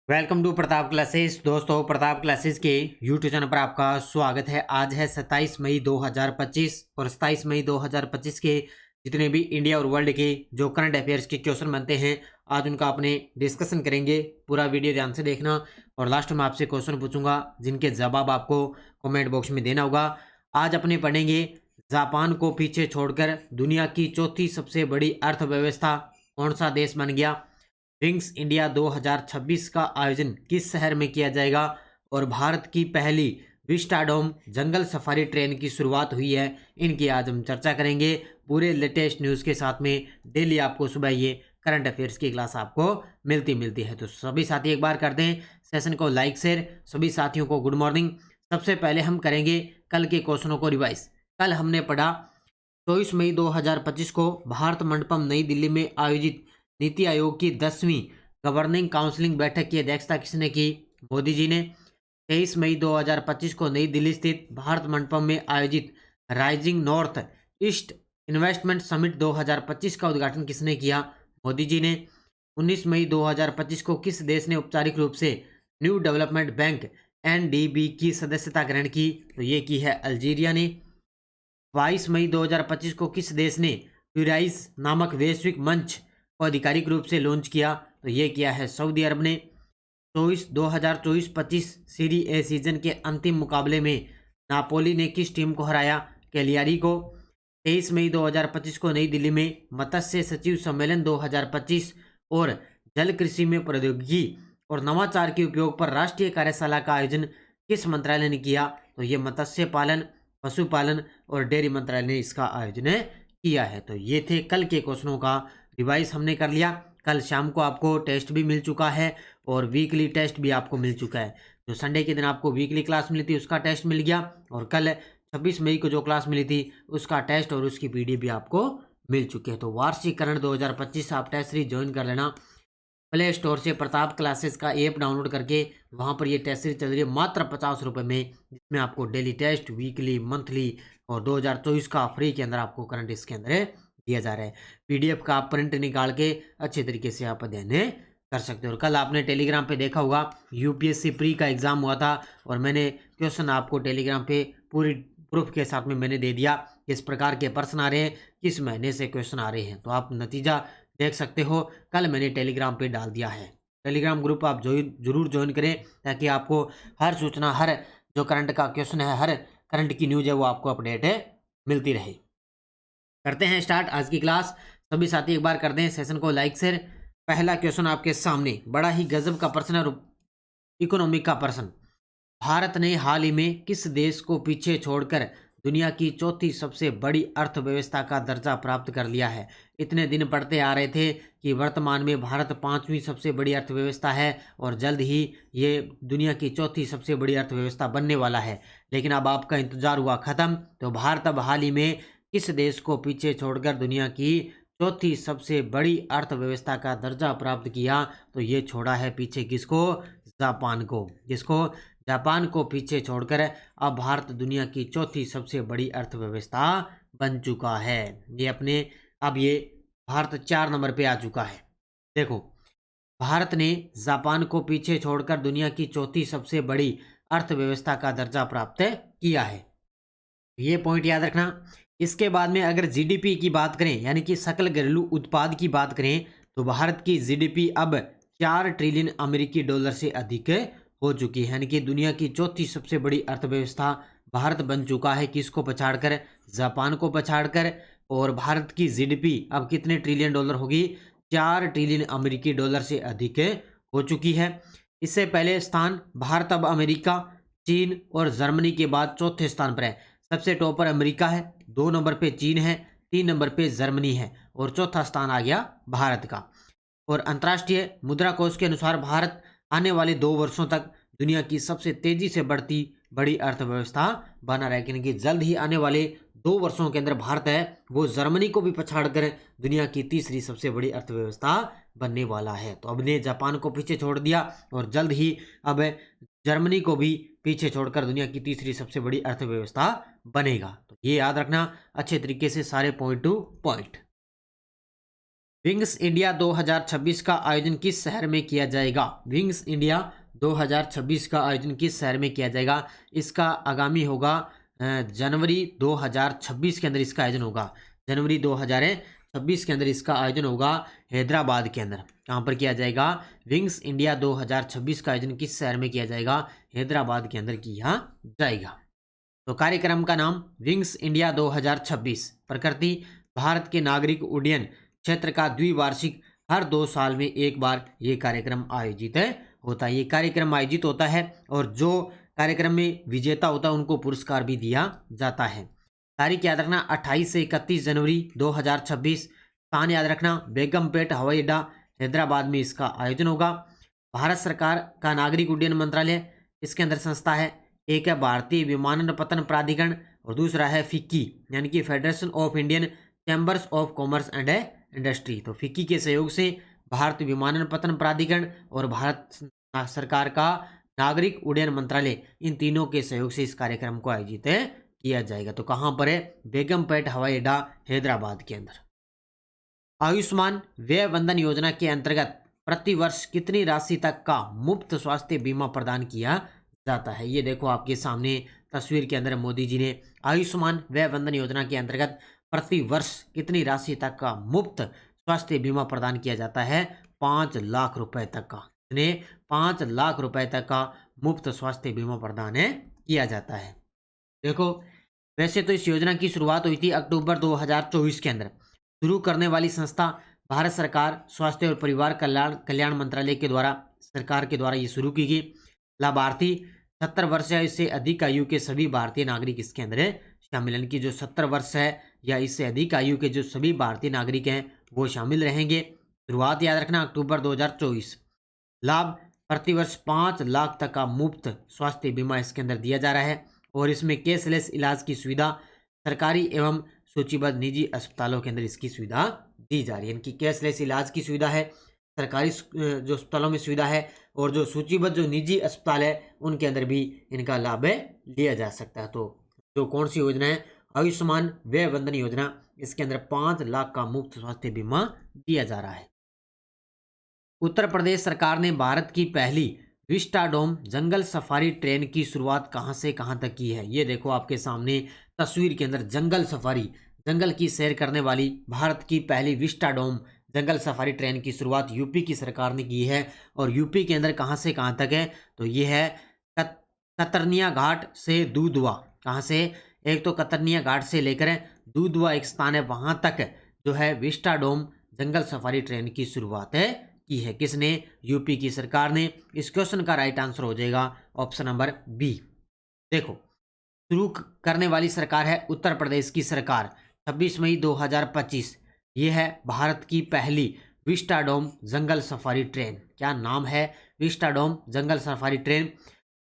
Welcome to Pratap classes. दोस्तों, Pratap classes के YouTube channel पर आपका स्वागत है। आज है 27 मई 2025 और 27 मई 2025 के जितने भी इंडिया और वर्ल्ड के जो करंट अफेयर्स के क्वेश्चन बनते हैं, आज उनका अपने डिस्कशन करेंगे। पूरा वीडियो ध्यान से देखना और लास्ट में आपसे क्वेश्चन पूछूंगा जिनके जवाब आपको कमेंट बॉक्स में देना होगा। आज अपने पढ़ेंगे जापान को पीछे छोड़कर दुनिया की चौथी सबसे बड़ी अर्थव्यवस्था कौन सा देश बन गया। विंग्स इंडिया 2026 का आयोजन किस शहर में किया जाएगा और भारत की पहली विस्टाडोम जंगल सफारी ट्रेन की शुरुआत हुई है। इनकी आज हम चर्चा करेंगे पूरे लेटेस्ट न्यूज़ के साथ में। डेली आपको सुबह ये करंट अफेयर्स की क्लास आपको मिलती है। तो सभी साथी एक बार कर दें सेशन को लाइक शेयर। सभी साथियों को गुड मॉर्निंग। सबसे पहले हम करेंगे कल के क्वेश्चनों को रिवाइज। कल हमने पढ़ा 24 मई 2025 को भारत मंडपम नई दिल्ली में आयोजित नीति आयोग की 10वीं गवर्निंग काउंसिलिंग बैठक की अध्यक्षता किसने की? मोदी जी ने। 23 मई 2025 को नई दिल्ली स्थित भारत मंडपम में आयोजित rising north east investment summit 2025 का उद्घाटन किसने किया? मोदी जी ने। 19 मई 2025 को किस देश ने औपचारिक रूप से न्यू डेवलपमेंट बैंक एनडीबी की सदस्यता ग्रहण की? तो ये की है अल्जीरिया ने। 22 मई 2025 को किस देश ने यूराइस नामक वैश्विक मंच को आधिकारिक रूप से लॉन्च किया? तो ये किया है सऊदी अरब ने। 2024-25 सीरी ए सीजन के अंतिम मुकाबले में नापोली ने किस टीम को हराया? कैलियारी को। 23 मई 2025 को नई दिल्ली में मत्स्य सचिव सम्मेलन 2025 और जल कृषि में प्रौद्योगिकी और नवाचार के उपयोग पर राष्ट्रीय कार्यशाला का आयोजन किस मंत्रालय ने किया? तो ये मत्स्य पालन, पशुपालन और डेयरी मंत्रालय ने इसका आयोजन किया है। तो ये थे कल के क्वेश्चनों का रिवाइज हमने कर लिया। कल शाम को आपको टेस्ट भी मिल चुका है और वीकली टेस्ट भी आपको मिल चुका है। जो संडे के दिन आपको वीकली क्लास मिली थी उसका टेस्ट मिल गया और कल 26 मई को जो क्लास मिली थी उसका टेस्ट और उसकी पीडीएफ भी आपको मिल चुके हैं। तो वार्षिकरण 2025 आप टेस्ट सीरीज ज्वाइन कर लेना। प्ले स्टोर से प्रताप क्लासेस का ऐप डाउनलोड करके वहाँ पर ये टेस्ट सीरीज चल रही है मात्र 50 रुपये में, जिसमें आपको डेली टेस्ट, वीकली, मंथली और 2024 का फ्री के अंदर आपको करंट इसके अंदर दिया जा रहा है। पीडीएफ का आप प्रिंट निकाल के अच्छे तरीके से आप अध्ययन कर सकते हो। और कल आपने टेलीग्राम पे देखा होगा यूपीएससी प्री का एग्जाम हुआ था और मैंने क्वेश्चन आपको टेलीग्राम पे पूरी प्रूफ के साथ में मैंने दे दिया किस प्रकार के प्रश्न आ रहे हैं, किस महीने से क्वेश्चन आ रहे हैं। तो आप नतीजा देख सकते हो, कल मैंने टेलीग्राम पे डाल दिया है। टेलीग्राम ग्रुप आप जरूर ज्वाइन करें ताकि आपको हर सूचना, हर जो करंट का क्वेश्चन है, हर करंट की न्यूज है वो आपको अपडेट मिलती रहे। करते हैं स्टार्ट आज की क्लास। सभी साथी एक बार कर दें सेशन को लाइक शेयर। पहला क्वेश्चन आपके सामने बड़ा ही गजब का प्रश्न है और इकोनॉमिक का प्रश्न। भारत ने हाल ही में किस देश को पीछे छोड़कर दुनिया की चौथी सबसे बड़ी अर्थव्यवस्था का दर्जा प्राप्त कर लिया है? इतने दिन पढ़ते आ रहे थे कि वर्तमान में भारत 5वीं सबसे बड़ी अर्थव्यवस्था है और जल्द ही ये दुनिया की चौथी सबसे बड़ी अर्थव्यवस्था बनने वाला है, लेकिन अब आपका इंतजार हुआ ख़त्म। तो भारत अब हाल ही में किस देश को पीछे छोड़कर दुनिया की चौथी सबसे बड़ी अर्थव्यवस्था का दर्जा प्राप्त किया? तो ये छोड़ा है पीछे किसको? जापान को। किसको? जापान को पीछे छोड़कर अब भारत दुनिया की चौथी सबसे बड़ी अर्थव्यवस्था बन चुका है। ये अपने अब ये भारत 4 नंबर पे आ चुका है। देखो, भारत ने जापान को पीछे छोड़कर दुनिया की चौथी सबसे बड़ी अर्थव्यवस्था का दर्जा प्राप्त किया है। ये पॉइंट याद रखना। इसके बाद में अगर जीडीपी की बात करें, यानी कि सकल घरेलू उत्पाद की बात करें, तो भारत की जीडीपी अब 4 ट्रिलियन अमेरिकी डॉलर से अधिक हो चुकी है। यानी कि दुनिया की चौथी सबसे बड़ी अर्थव्यवस्था भारत बन चुका है। किसको पछाड़कर? जापान को पछाड़कर। और भारत की जीडीपी अब कितने ट्रिलियन डॉलर होगी? 4 ट्रिलियन अमेरिकी डॉलर से अधिक हो चुकी है। इससे पहले स्थान भारत अब अमेरिका, चीन और जर्मनी के बाद चौथे स्थान पर है। सबसे टॉप पर अमेरिका है, 2 नंबर पे चीन है, 3 नंबर पे जर्मनी है और चौथा स्थान आ गया भारत का। और अंतर्राष्ट्रीय मुद्रा कोष के अनुसार भारत आने वाले 2 वर्षों तक दुनिया की सबसे तेजी से बढ़ती बड़ी अर्थव्यवस्था बना रहेगी। यानी कि जल्द ही आने वाले 2 वर्षों के अंदर भारत है वो जर्मनी को भी पछाड़कर दुनिया की तीसरी सबसे बड़ी अर्थव्यवस्था बनने वाला है। तो अब ने जापान को पीछे छोड़ दिया और जल्द ही अब जर्मनी को भी पीछे छोड़कर दुनिया की तीसरी सबसे बड़ी अर्थव्यवस्था बनेगा। तो ये याद रखना अच्छे तरीके से, सारे point to point. Wings India 2026 का आयोजन किस शहर में किया जाएगा? विंग्स इंडिया 2026 का आयोजन किस शहर में किया जाएगा? इसका आगामी होगा जनवरी 2026 के अंदर इसका आयोजन होगा। जनवरी 2026 के अंदर इसका आयोजन होगा हैदराबाद के अंदर। कहाँ पर किया जाएगा? विंग्स इंडिया 2026 का आयोजन किस शहर में किया जाएगा? हैदराबाद के अंदर किया जाएगा। तो कार्यक्रम का नाम विंग्स इंडिया 2026। प्रकृति भारत के नागरिक उड्डयन क्षेत्र का द्विवार्षिक, हर 2 साल में एक बार ये कार्यक्रम आयोजित होता है। ये कार्यक्रम आयोजित होता है और जो कार्यक्रम में विजेता होता है उनको पुरस्कार भी दिया जाता है। तारीख याद रखना 28 से 31 जनवरी 2026। स्थान याद रखना बेगमपेट हवाई अड्डा हैदराबाद में इसका आयोजन होगा। भारत सरकार का नागरिक उड्डयन मंत्रालय इसके अंदर संस्था है। एक है भारतीय विमानपत्तन प्राधिकरण और दूसरा है फिक्की यानी कि federation of Indian chambers of commerce and industry. तो फिक्की के सहयोग से भारतीय विमानपत्तन प्राधिकरण और भारत सरकार का नागरिक उड्डयन मंत्रालय, इन तीनों के सहयोग से इस कार्यक्रम को आयोजित किया जाएगा। तो कहाँ पर है? बेगमपेट हवाई अड्डा हैदराबाद के अंदर। आयुष्मान व्यय वंदन योजना के अंतर्गत प्रति वर्ष कितनी राशि तक का मुफ्त स्वास्थ्य बीमा प्रदान किया जाता है? ये देखो आपके सामने तस्वीर के अंदर मोदी जी ने आयुष्मान व्यय वंदन योजना के अंतर्गत प्रति वर्ष कितनी राशि तक का मुफ्त स्वास्थ्य बीमा प्रदान किया जाता है? 5 लाख रुपए तक का। 5 लाख रुपए तक का मुफ्त स्वास्थ्य बीमा प्रदान किया जाता है। देखो वैसे तो इस योजना की शुरुआत हुई थी अक्टूबर 2024 के अंदर। शुरू करने वाली संस्था भारत सरकार स्वास्थ्य और परिवार कल्याण मंत्रालय के द्वारा, सरकार के द्वारा ये शुरू की गई। लाभार्थी 70 वर्ष या इससे अधिक आयु के सभी भारतीय नागरिक इसके अंदर शामिल, यानी कि जो 70 वर्ष है या इससे अधिक आयु के जो सभी भारतीय नागरिक हैं वो शामिल रहेंगे। शुरुआत याद रखना अक्टूबर 2024। लाभ प्रतिवर्ष 5 लाख तक का मुफ्त स्वास्थ्य बीमा इसके अंदर दिया जा रहा है और इसमें कैशलेस इलाज की सुविधा सरकारी एवं सूचीबद्ध निजी अस्पतालों के अंदर इसकी सुविधा दी जा रही है। इनकी कैशलेस इलाज की सुविधा है, सरकारी जो अस्पतालों में सुविधा है और जो सूचीबद्ध जो निजी अस्पताल है उनके अंदर भी इनका लाभ लिया जा सकता है। तो जो कौन सी योजना है? आयुष्मान व्यय वंदन योजना। इसके अंदर 5 लाख का मुफ्त स्वास्थ्य बीमा दिया जा रहा है। उत्तर प्रदेश सरकार ने भारत की पहली विस्टाडोम जंगल सफारी ट्रेन की शुरुआत कहां से कहां तक की है? ये देखो आपके सामने तस्वीर के अंदर जंगल सफारी, जंगल की सैर करने वाली भारत की पहली विस्टाडोम जंगल सफारी ट्रेन की शुरुआत यूपी की सरकार ने की है। और यूपी के अंदर कहां से कहां तक है? तो ये है कतरनिया घाट से दूधवा। कहां से? एक तो कतरनिया घाट से लेकर दूधवा एक स्थान है, वहां तक जो है विस्टाडोम जंगल सफारी ट्रेन की शुरुआत की है। किसने? यूपी की सरकार ने। इस क्वेश्चन का राइट आंसर हो जाएगा ऑप्शन नंबर बी। देखो शुरू करने वाली सरकार है उत्तर प्रदेश की सरकार। 26 मई 2025 ये है भारत की पहली विस्टाडोम जंगल सफारी ट्रेन। क्या नाम है? विस्टाडोम जंगल सफारी ट्रेन।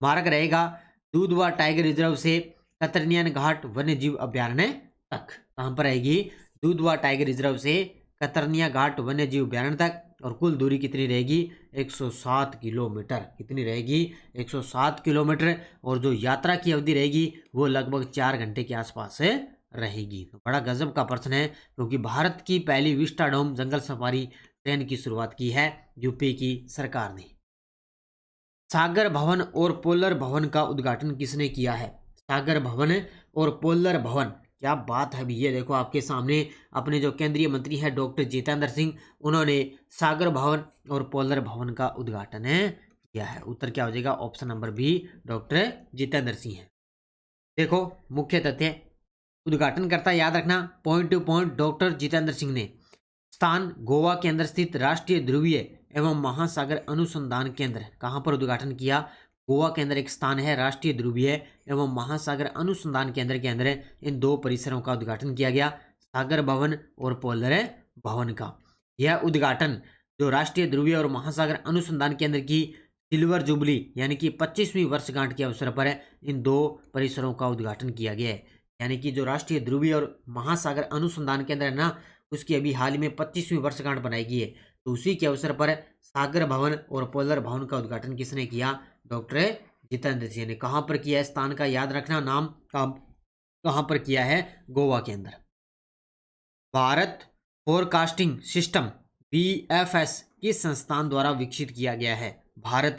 मार्ग रहेगा दूधवा टाइगर रिजर्व से कतरनिया घाट वन्य जीव अभ्यारण्य तक। कहाँ पर रहेगी? दूधवा टाइगर रिजर्व से कतरनिया घाट वन्य जीव अभ्यारण्य तक। और कुल दूरी कितनी रहेगी? 107 किलोमीटर। कितनी रहेगी? 107 किलोमीटर। और जो यात्रा की अवधि रहेगी वो लगभग 4 घंटे के आसपास रहेगी। तो बड़ा गजब का प्रश्न है क्योंकि भारत की पहली विस्टाडोम जंगल सफारी ट्रेन की शुरुआत की है यूपी की सरकार ने। सागर भवन और पोलर भवन का उद्घाटन किसने किया है? सागर भवन और पोलर भवन, क्या बात है भी। ये देखो आपके सामने अपने जो केंद्रीय मंत्री है डॉक्टर जितेंद्र सिंह, उन्होंने सागर भवन और पोलर भवन का उद्घाटन किया है। उत्तर क्या हो जाएगा? Option number B, doctor Jitendra Singh है। देखो मुख्य तथ्य, उद्घाटनकर्ता याद रखना point to point doctor Jitendra Singh ने। स्थान गोवा के अंदर स्थित राष्ट्रीय ध्रुवीय एवं महासागर अनुसंधान केंद्र। कहाँ पर उद्घाटन किया? गोवा के अंदर एक स्थान है राष्ट्रीय ध्रुवीय एवं महासागर अनुसंधान केंद्र के अंदर इन 2 परिसरों का उद्घाटन किया गया, सागर भवन और पोलर भवन का। यह उद्घाटन जो राष्ट्रीय ध्रुवीय और महासागर अनुसंधान केंद्र की सिल्वर जुबली यानी कि 25वीं वर्षगांठ के अवसर पर इन 2 परिसरों का उद्घाटन किया गया है। यानी कि जो राष्ट्रीय ध्रुवीय और महासागर अनुसंधान केंद्र है ना, उसकी अभी हाल ही में 25वीं वर्षगांठ बनाई गई है। तो उसी के अवसर पर सागर भवन और पोलर भवन का उद्घाटन किसने किया? डॉक्टर जितेंद्र सिंह ने। कहाँ पर किया है? स्थान का याद रखना, नाम कहाँ पर किया है? गोवा के अंदर। भारत फोरकास्टिंग सिस्टम BFS किस संस्थान द्वारा विकसित किया गया है? भारत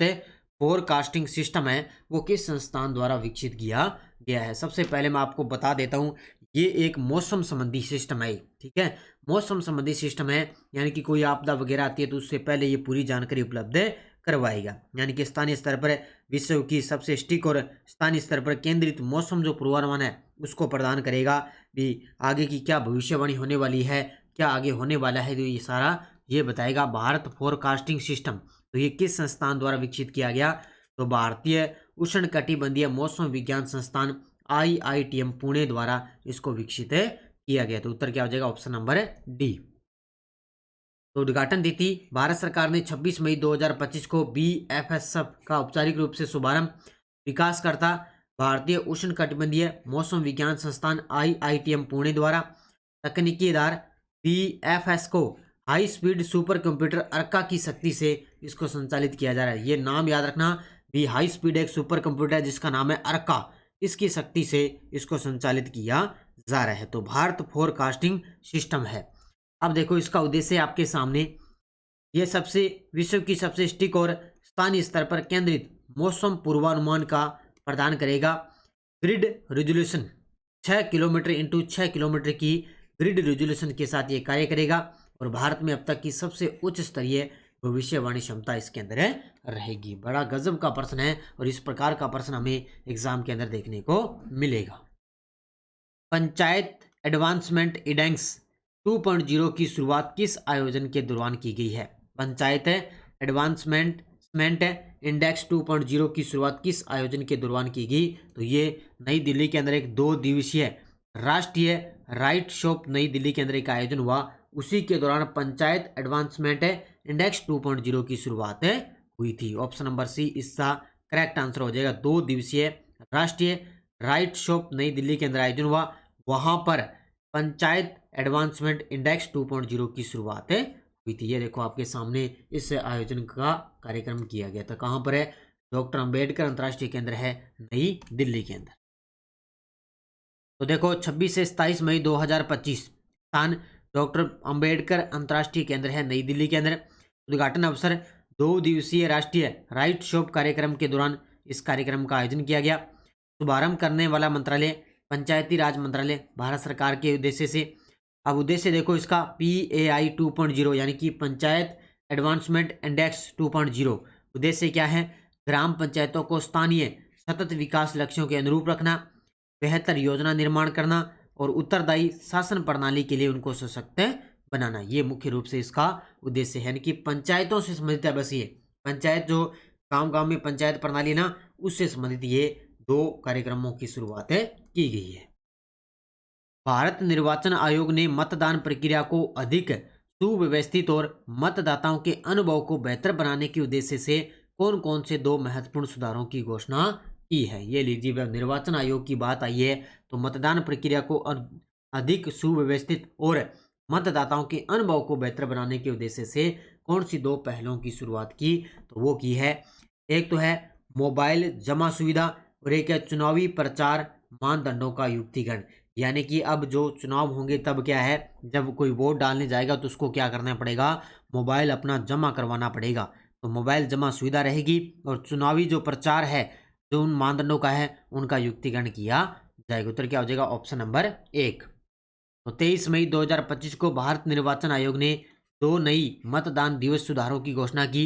फोरकास्टिंग सिस्टम है वो किस संस्थान द्वारा विकसित किया गया है? सबसे पहले मैं आपको बता देता हूँ, ये एक मौसम संबंधी सिस्टम है, ठीक है। मौसम संबंधी सिस्टम है, यानी कि कोई आपदा वगैरह आती है तो उससे पहले ये पूरी जानकारी उपलब्ध करवाएगा। यानी कि स्थानीय स्तर पर विश्व की सबसे सटीक और स्थानीय स्तर पर केंद्रित मौसम जो पूर्वानुमान है उसको प्रदान करेगा। भी आगे की क्या भविष्यवाणी होने वाली है, क्या आगे होने वाला है, तो ये सारा ये बताएगा। भारत फोरकास्टिंग सिस्टम, तो ये किस संस्थान द्वारा विकसित किया गया? तो भारतीय उष्णकटिबंधीय मौसम विज्ञान संस्थान IITM पुणे द्वारा इसको विकसित किया गया। तो उत्तर क्या हो जाएगा? Option number D. तो उद्घाटन तिथि, भारत सरकार ने 26 मई 2025 को BFSF का औपचारिक रूप से शुभारंभ। विकासकर्ता भारतीय उष्णकटिबंधीय मौसम विज्ञान संस्थान IITM पुणे द्वारा। तकनीकी आधार, BFS को हाई स्पीड सुपर कंप्यूटर अर्का की शक्ति से इसको संचालित किया जा रहा है। ये नाम याद रखना भी, हाई स्पीड एक सुपर कंप्यूटर जिसका नाम है अर्का, इसकी शक्ति से इसको संचालित किया जा रहा है। तो भारत फोरकास्टिंग सिस्टम है। अब देखो इसका उद्देश्य आपके सामने, ये विश्व की सबसे सटीक और स्थानीय स्तर पर केंद्रित मौसम पूर्वानुमान का प्रदान करेगा। Grid resolution 6 kilometre into 6 kilometre की ग्रिड रेजोल्यूशन के साथ ये कार्य करेगा और भारत में अब तक की सबसे उच्च स्तरीय भविष्यवाणी क्षमता इसके अंदर रहेगी। बड़ा गजब का प्रश्न है और इस प्रकार का प्रश्न हमें एग्जाम के अंदर देखने को मिलेगा। पंचायत एडवांसमेंट इंडेक्स 2.0 की शुरुआत किस आयोजन के दौरान की गई है? पंचायत एडवांसमेंट इंडेक्स 2.0 की शुरुआत किस आयोजन के दौरान की गई? तो ये नई दिल्ली के अंदर एक 2 दिवसीय राष्ट्रीय राइट शॉप नई दिल्ली के अंदर एक आयोजन हुआ, उसी के दौरान पंचायत एडवांसमेंट इंडेक्स 2.0 की शुरुआत हुई थी। ऑप्शन नंबर सी इसका करेक्ट आंसर हो जाएगा। 2 दिवसीय राष्ट्रीय राइट शॉप नई दिल्ली के अंदर आयोजन हुआ, वहां पर पंचायत एडवांसमेंट इंडेक्स 2.0 की शुरुआत हुई थी। ये देखो आपके सामने इस आयोजन का कार्यक्रम किया गया था। कहां पर है? डॉक्टर अंबेडकर अंतर्राष्ट्रीय केंद्र है नई दिल्ली के अंदर। तो देखो 26 से 27 मई 2025 स्थान डॉक्टर अंबेडकर अंतर्राष्ट्रीय केंद्र है नई दिल्ली के अंदर। उद्घाटन अवसर 2 दिवसीय राष्ट्रीय राइट शॉप कार्यक्रम के दौरान इस कार्यक्रम का आयोजन किया गया। शुभारंभ करने वाला मंत्रालय पंचायती राज मंत्रालय भारत सरकार के उद्देश्य से। अब उद्देश्य देखो इसका PAI 2.0 यानी कि पंचायत एडवांसमेंट इंडेक्स 2.0 उद्देश्य क्या है? ग्राम पंचायतों को स्थानीय सतत विकास लक्ष्यों के अनुरूप रखना, बेहतर योजना निर्माण करना और उत्तरदायी शासन प्रणाली के लिए उनको सशक्त बनाना। ये मुख्य रूप से इसका उद्देश्य है, यानी कि पंचायतों से संबंधित है। बस ये पंचायत जो गांव-गांव में पंचायत प्रणाली ना, उससे संबंधित ये 2 कार्यक्रमों की शुरुआत की गई है। भारत निर्वाचन आयोग ने मतदान प्रक्रिया को अधिक सुव्यवस्थित और मतदाताओं के अनुभव को बेहतर बनाने के उद्देश्य से कौन कौन से 2 महत्वपूर्ण सुधारों की घोषणा की है? ये लीजिए, जब निर्वाचन आयोग की बात आई है तो मतदान प्रक्रिया को अधिक सुव्यवस्थित और मतदाताओं के अनुभव को बेहतर बनाने के उद्देश्य से कौन सी 2 पहलों की शुरुआत की? तो वो की है, एक तो है मोबाइल जमा सुविधा और एक है चुनावी प्रचार मानदंडों का युक्तिकरण। यानी कि अब जो चुनाव होंगे तब क्या है, जब कोई वोट डालने जाएगा तो उसको क्या करना पड़ेगा? मोबाइल अपना जमा करवाना पड़ेगा। तो मोबाइल जमा सुविधा रहेगी और चुनावी जो प्रचार है जो उन मानदंडों का है उनका युक्तिकरण किया जाएगा। उत्तर क्या हो जाएगा? Option number 1। तो 23 मई 2025 को भारत निर्वाचन आयोग ने 2 नई मतदान दिवस सुधारों की घोषणा की।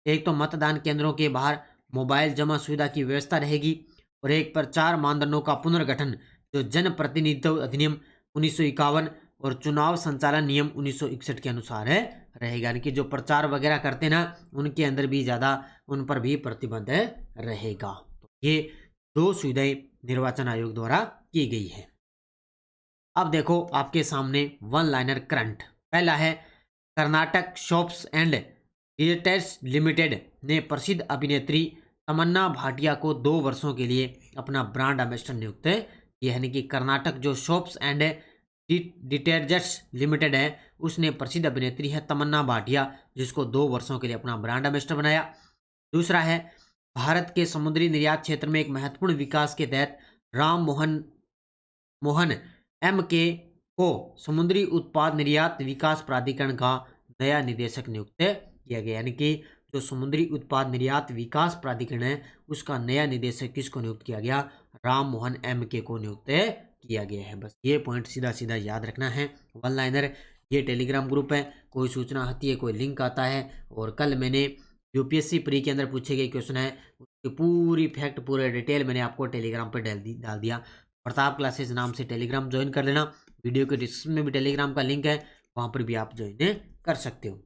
एक तो मतदान केंद्रों के बाहर मोबाइल जमा सुविधा की व्यवस्था रहेगी और एक प्रचार मानदंडों का पुनर्गठन जो जन प्रतिनिधित्व अधिनियम 1951 और चुनाव संचालन नियम 1961 के अनुसार रहेगा। यानी कि जो प्रचार वगैरह करते ना उनके अंदर भी ज़्यादा उन पर भी प्रतिबंध रहेगा। तो ये 2 सुविधाएं निर्वाचन आयोग द्वारा की गई है। अब देखो आपके सामने 1 लाइनर करंट। पहला है, Karnataka shops and theatres limited ने प्रसिद्ध अभिनेत्री तमन्ना भाटिया को 2 वर्षों के लिए अपना ब्रांड एम्बेसडर नियुक्त किया। यानी कि कर्नाटक जो शॉप्स एंड डिटर्जेंट्स लिमिटेड है उसने प्रसिद्ध अभिनेत्री है तमन्ना भाटिया जिसको 2 वर्षों के लिए अपना ब्रांड एम्बेसडर बनाया। दूसरा है, भारत के समुद्री निर्यात क्षेत्र में एक महत्वपूर्ण विकास के तहत राम मोहन MK को समुद्री उत्पाद निर्यात विकास प्राधिकरण का नया निदेशक नियुक्त किया गया। यानी कि जो समुद्री उत्पाद निर्यात विकास प्राधिकरण है उसका नया निदेशक किसको नियुक्त किया गया? राम मोहन MK को नियुक्त किया गया है। बस ये पॉइंट सीधा सीधा याद रखना है। वन लाइनर, ये टेलीग्राम ग्रुप है, कोई सूचना आती है, कोई लिंक आता है, और कल मैंने UPSC प्री के अंदर पूछे गए क्वेश्चन है उसकी पूरी फैक्ट, पूरे डिटेल मैंने आपको टेलीग्राम पर डाल दिया। प्रताप क्लासेस नाम से टेलीग्राम ज्वाइन कर लेना। वीडियो के डिस्क्रिप्शन में भी टेलीग्राम का लिंक है, वहां पर भी आप ज्वाइन कर सकते हो।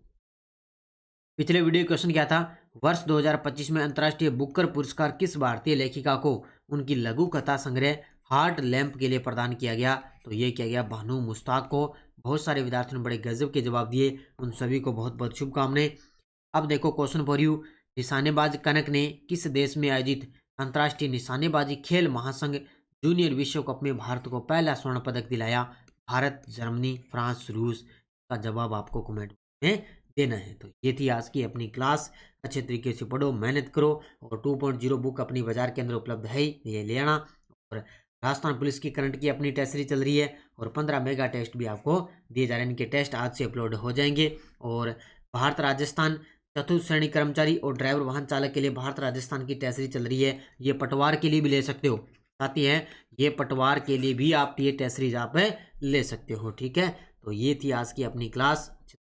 पिछले वीडियो क्वेश्चन क्या था? वर्ष 2025 में अंतर्राष्ट्रीय बुकर पुरस्कार किस भारतीय लेखिका को उनकी लघु कथा संग्रह हार्ट लैम्प के लिए प्रदान किया गया? तो ये किया गया भानु मुश्ताक को। बहुत सारे विद्यार्थियों ने बड़े गजब के जवाब दिए, उन सभी को बहुत बहुत शुभकामनाएं। अब देखो क्वेश्चन फॉर यू, निशानेबाज कनक ने किस देश में आयोजित अंतर्राष्ट्रीय निशानेबाजी खेल महासंघ जूनियर विश्व कप में भारत को पहला स्वर्ण पदक दिलाया? भारत, जर्मनी, फ्रांस, रूस? का जवाब आपको कमेंट में देना है। तो ये थी आज की अपनी क्लास। अच्छे तरीके से पढ़ो, मेहनत करो, और 2.0 बुक अपनी बाजार के अंदर उपलब्ध है, ये ले आना। और राजस्थान पुलिस की करंट की अपनी टेस्ट सीरीज चल रही है, और 15 मेगा टेस्ट भी आपको दिए जा रहे हैं। इनके टेस्ट आज से अपलोड हो जाएंगे। और भारत राजस्थान चतुर्थ श्रेणी कर्मचारी और ड्राइवर वाहन चालक के लिए भारत राजस्थान की टेस्ट सीरीज चल रही है। ये पटवार के लिए भी ले सकते हो, साथ ही है ये पटवार के लिए भी आप ये टेस्ट सीरीज आप ले सकते हो। ठीक है, तो ये थी आज की अपनी क्लास।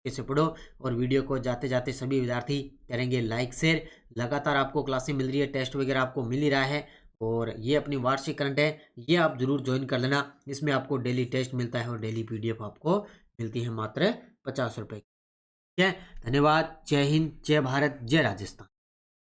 से पढ़ो, और वीडियो को जाते जाते सभी विद्यार्थी करेंगे लाइक शेयर। लगातार आपको क्लासें मिल रही है, टेस्ट वगैरह आपको मिल ही रहा है, और ये अपनी वार्षिक करंट है, ये आप जरूर ज्वाइन कर लेना। इसमें आपको डेली टेस्ट मिलता है और डेली PDF आपको मिलती है मात्र 50 रुपए। ठीक है, धन्यवाद। जय हिंद, जय भारत, जय राजस्थान।